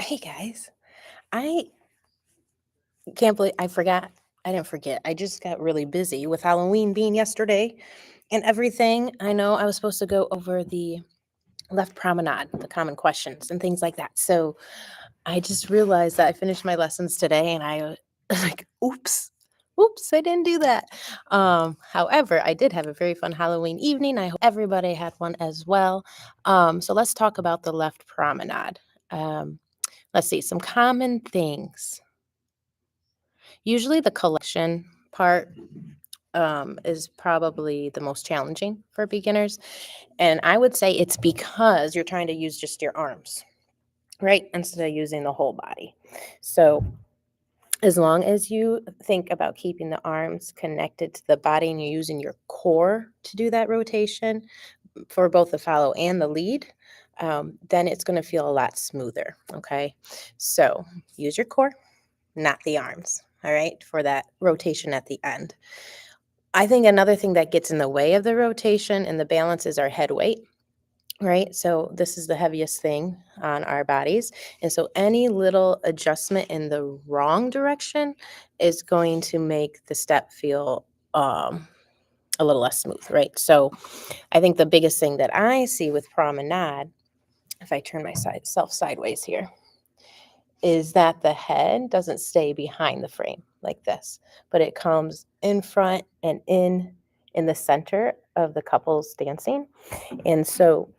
Hey guys, I can't believe I forgot. I didn't forget. I just got really busy with Halloween being yesterday and everything. I know I was supposed to go over the left promenade, the common questions and things like that. So I just realized that I finished my lessons today and I was like, oops, I didn't do that. However, I did have a very fun Halloween evening. I hope everybody had one as well. So let's talk about the left promenade. Um, let's see, some common things. Usually the collection part is probably the most challenging for beginners. And I would say it's because you're trying to use just your arms, right? Instead of using the whole body. So as long as you think about keeping the arms connected to the body and you're using your core to do that rotation for both the follow and the lead, then it's going to feel a lot smoother. Okay. So use your core, not the arms. All right, for that rotation at the end. I think another thing that gets in the way of the rotation and the balance is our head weight, right? So this is the heaviest thing on our bodies. And so any little adjustment in the wrong direction is going to make the step feel a little less smooth, right? So I think the biggest thing that I see with promenade, if I turn myself sideways here, is that the head doesn't stay behind the frame like this, but it comes in front and in the center of the couples dancing. And so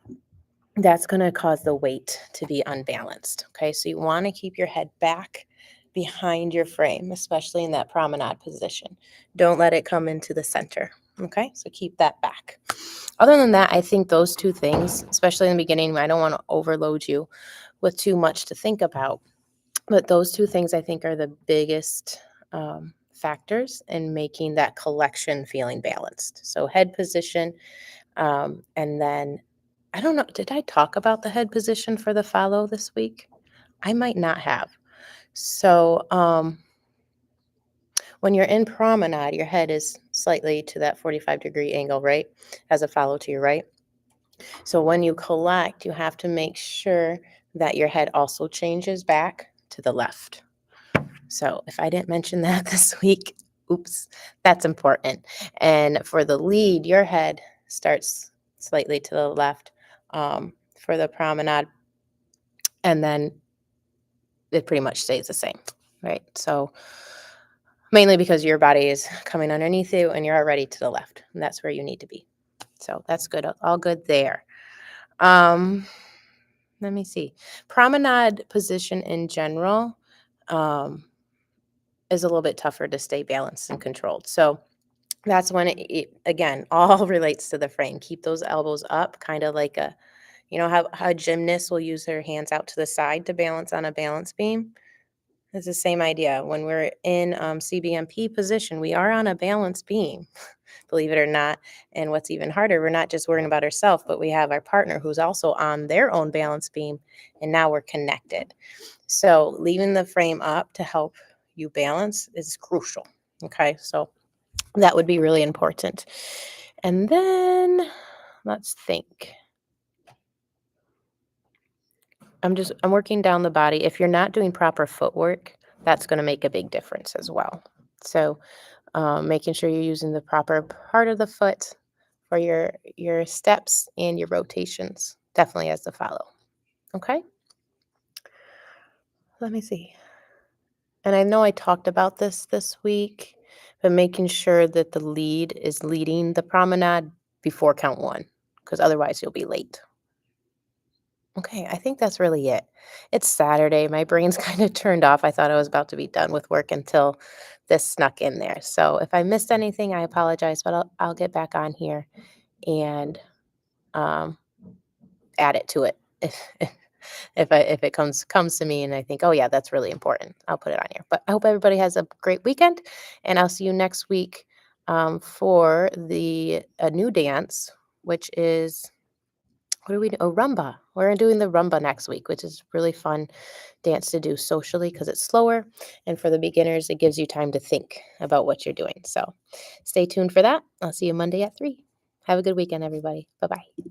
that's going to cause the weight to be unbalanced. Okay. So you want to keep your head back behind your frame, especially in that promenade position. Don't let it come into the center. Okay. So keep that back. Other than that, I think those two things, especially in the beginning, I don't want to overload you with too much to think about. But those two things I think are the biggest factors in making that collection feeling balanced. So head position, and then I don't know, did I talk about the head position for the follow this week? I might not have. So when you're in promenade, your head is slightly to that 45-degree angle, right? As a follow to your right. So when you collect, you have to make sure that your head also changes back to the left. So if I didn't mention that this week, oops, that's important. And for the lead, your head starts slightly to the left for the promenade, and then it pretty much stays the same, right? So mainly because your body is coming underneath you and you're already to the left, and that's where you need to be. So that's good, all good there. Um, Let me see. Promenade position in general. Is a little bit tougher to stay balanced and controlled. So that's when it again all relates to the frame. Keep those elbows up, kind of like a, how gymnasts will use their hands out to the side to balance on a balance beam. It's the same idea. When we're in CBMP position, we are on a balance beam, believe it or not. And what's even harder, we're not just worrying about ourselves, but we have our partner who's also on their own balance beam, and now we're connected. So leaving the frame up to help you balance is crucial. Okay, so that would be really important. And then let's think. I'm working down the body. If you're not doing proper footwork, that's going to make a big difference as well. So making sure you're using the proper part of the foot for your steps and your rotations, definitely as the follow. Okay, let me see. And I know I talked about this week, but making sure that the lead is leading the promenade before count one, because otherwise you'll be late. Okay, I think that's really it. It's Saturday. My brain's kind of turned off. I thought I was about to be done with work until this snuck in there. So if I missed anything, I apologize, but I'll get back on here and um, add it to it. If it comes to me and I think, oh yeah, that's really important, I'll put it on here. But I hope everybody has a great weekend, and I'll see you next week for the a new dance, which is what are we doing? Oh, rumba. We're doing the rumba next week, which is really fun dance to do socially because it's slower, and for the beginners, it gives you time to think about what you're doing. So stay tuned for that. I'll see you Monday at 3. Have a good weekend, everybody. Bye bye.